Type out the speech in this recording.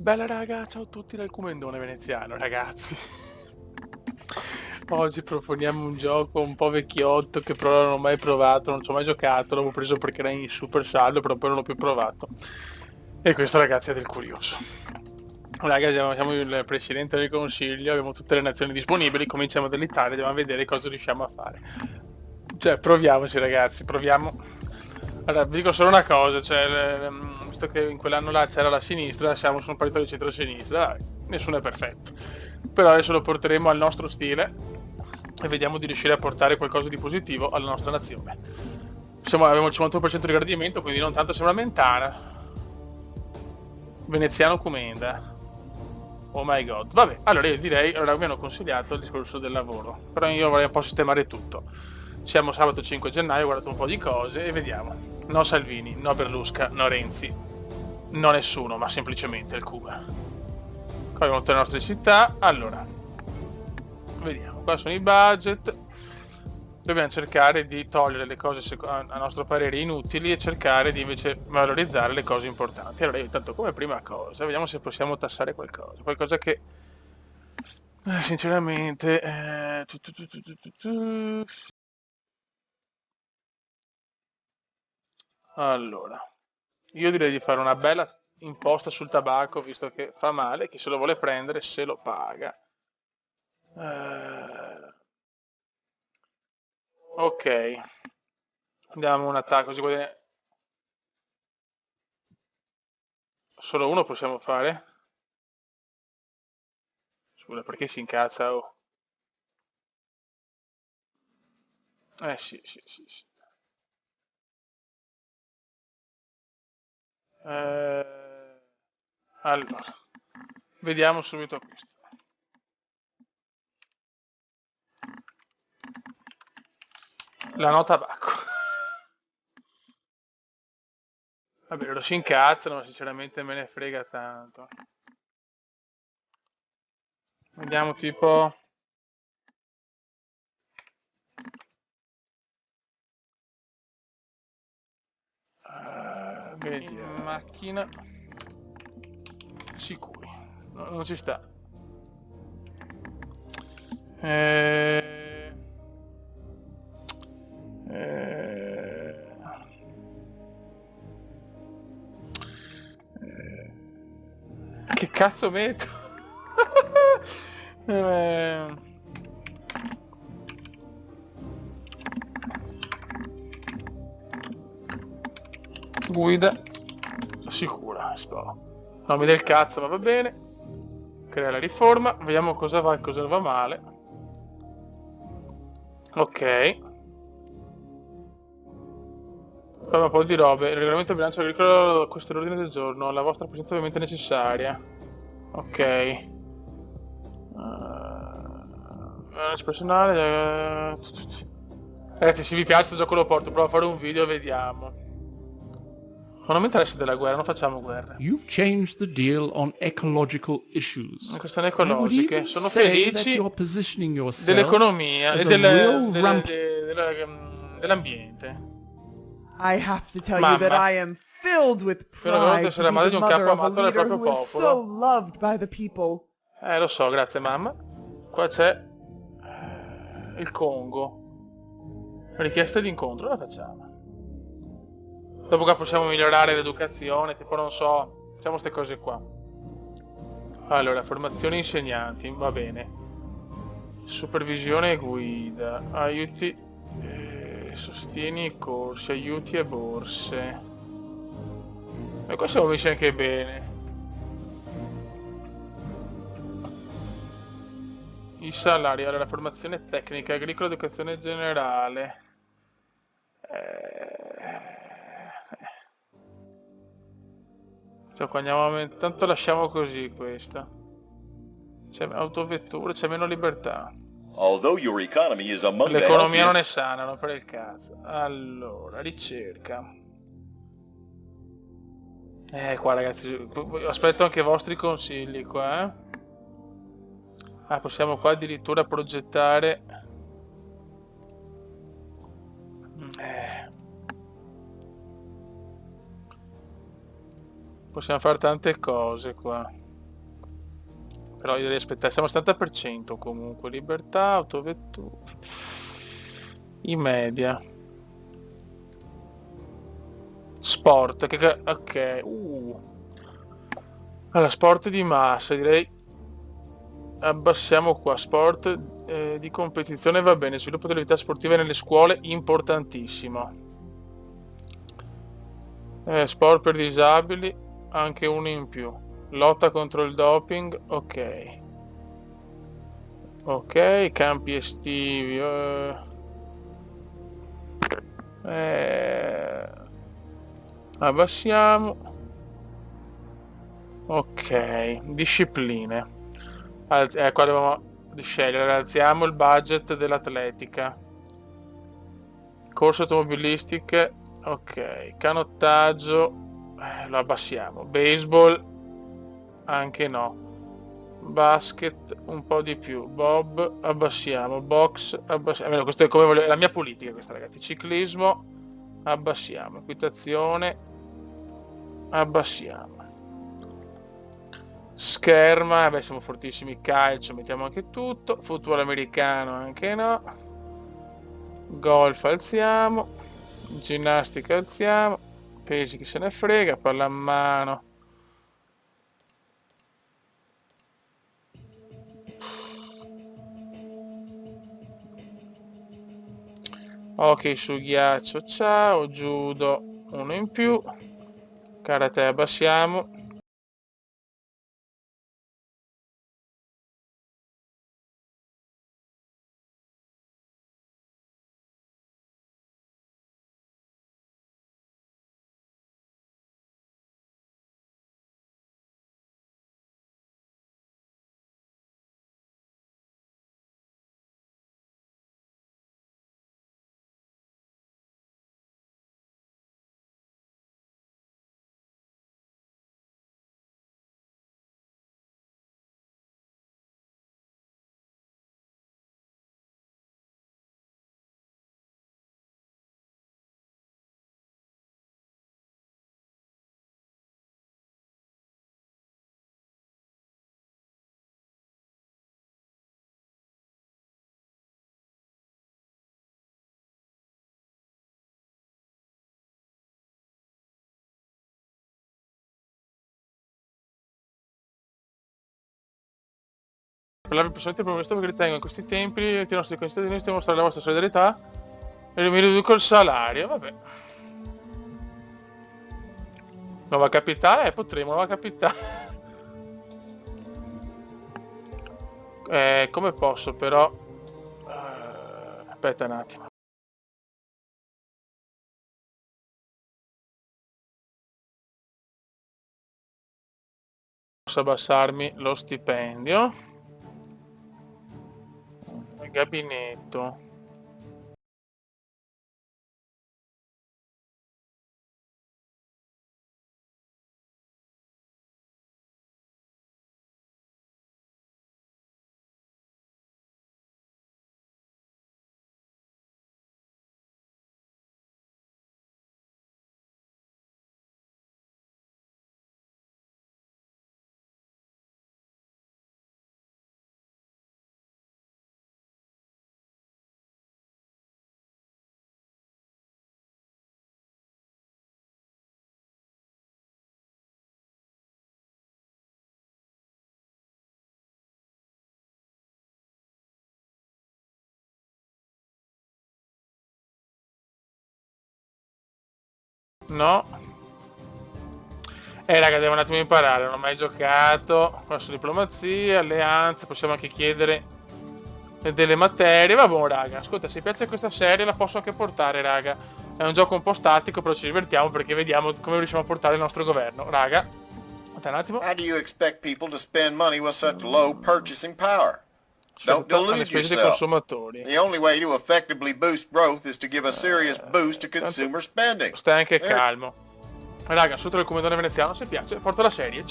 Bella raga, ciao a tutti dal Comendone veneziano, ragazzi. Oggi proponiamo un gioco un po' vecchiotto che però non ho mai provato, non ci ho mai giocato, l'avevo preso perché era in super saldo, però poi non l'ho più provato. E questo ragazzi è del curioso. Raga, siamo il presidente del consiglio, abbiamo tutte le nazioni disponibili, cominciamo dall'Italia, andiamo a vedere cosa riusciamo a fare. Cioè, proviamoci ragazzi, proviamo. Allora, vi dico solo una cosa, cioè, visto che in quell'anno là c'era la sinistra, siamo su un partito di centro-sinistra, nessuno è perfetto. Però adesso lo porteremo al nostro stile e vediamo di riuscire a portare qualcosa di positivo alla nostra nazione. Abbiamo il 51% di gradimento, quindi non tanto sembra Mentana. Veneziano Comenda. Oh my god. Vabbè, allora io direi, allora mi hanno consigliato il discorso del lavoro, però io vorrei un po' sistemare tutto. Siamo sabato 5 gennaio, ho guardato un po' di cose e vediamo. No Salvini, no Berlusca, no Renzi, no nessuno, ma semplicemente il Cuba. Qua abbiamo tutte le nostre città, allora, vediamo, qua sono i budget. Dobbiamo cercare di togliere le cose a nostro parere inutili e cercare di invece valorizzare le cose importanti. Allora io intanto come prima cosa, vediamo se possiamo tassare qualcosa che sinceramente allora, io direi di fare una bella imposta sul tabacco, visto che fa male, chi se lo vuole prendere se lo paga. Eh, ok, andiamo un attacco, così solo uno possiamo fare? Scusa, perché si incazza? Oh. Sì, sì, sì, sì. Allora, vediamo subito questo. La no tabacco. Vabbè, loro si incazzano, ma sinceramente me ne frega tanto. Vediamo tipo... vedi, macchina... Sicuri. No, non ci sta. Eh... Eh... Che cazzo metto? eh... Guida sicura, spero. Nomi del cazzo, ma va bene. Crea la riforma, vediamo cosa va e cosa va male. Ok. Poi un po' di robe. Il regolamento del bilancio agricolo, questo è l'ordine del giorno. La vostra presenza ovviamente è necessaria. Ok. Personale. Ragazzi, se vi piace questo gioco lo porto, provo a fare un video e vediamo. Ma non mi interessa della guerra, non facciamo guerre. You've changed the deal on ecological issues. Questioni I would ecologiche. even Sono say that felici you're positioning yourself dell'economia as e a real ramp. dell'ambiente. I have to tell you that Mamma, I am filled with sono venuto a pride to essere be madre the di un mother capo of a amato dal leader proprio who is so popolo. loved by the people. Lo so, grazie mamma. Qua c'è il Congo. Richiesta di incontro, la facciamo. Dopo che possiamo migliorare l'educazione, tipo non so, facciamo queste cose qua. Allora, formazione insegnanti, va bene. Supervisione e guida, aiuti, sostieni i corsi, aiuti e borse. E qua siamo messi anche bene. I salari, allora, formazione tecnica, agricola, educazione generale. Cioè, qua andiamo tanto lasciamo così questa. C'è autovetture, c'è meno libertà. Although your economy is among the L'economia non healthiest. è sana, non per il cazzo. Allora, ricerca. Qua ragazzi, aspetto anche i vostri consigli qua, eh. Ah, possiamo qua addirittura progettare. Possiamo fare tante cose qua. Però io devo aspettare, siamo al 70% comunque. Libertà, autovetture. I media. Sport, ok. Allora, sport di massa, direi abbassiamo qua. Sport di competizione va bene. Sviluppo delle attività sportive nelle scuole, importantissimo. Sport per disabili, anche uno in più. Lotta contro il doping, ok. Ok, campi estivi. Abbassiamo. Ok, discipline. Qua dobbiamo scegliere. Alziamo il budget dell'atletica. Corse automobilistiche. Ok, canottaggio. Lo abbassiamo. Baseball. Anche no. Basket un po' di più. Bob abbassiamo. Box abbassiamo. Questo è come voglio, è la mia politica questa, ragazzi. Ciclismo abbassiamo. Equitazione abbassiamo. Scherma, beh, siamo fortissimi. Calcio mettiamo anche tutto. Football americano anche no. Golf alziamo. Ginnastica alziamo. Pesi chi se ne frega. Pallamano. Ok, su ghiaccio, ciao. Judo, uno in più. Karate abbassiamo. Per la personalità promesso che ritengo in questi tempi i nostri concittadini di mostrare la vostra solidarietà e mi riduco il salario, vabbè. Nuova capitale? Potremo, nuova capitale. Come posso però? Aspetta un attimo. Posso abbassarmi lo stipendio. Gabinetto. No. Raga, devo un attimo imparare, non ho mai giocato. Qua su diplomazia, alleanze, possiamo anche chiedere delle materie. Va raga, ascolta, se piace questa serie la posso anche portare, raga. È un gioco un po' statico, però ci divertiamo perché vediamo come riusciamo a portare il nostro governo. Raga, aspetta un attimo. How do you expect people to spend money with such low purchasing power? Don't delude yourself. The only way to effectively boost growth is to give a serious boost to consumer spending. Stai anche calmo. Raga, sotto il comandone veneziano, se piace, porto la serie. Ciao!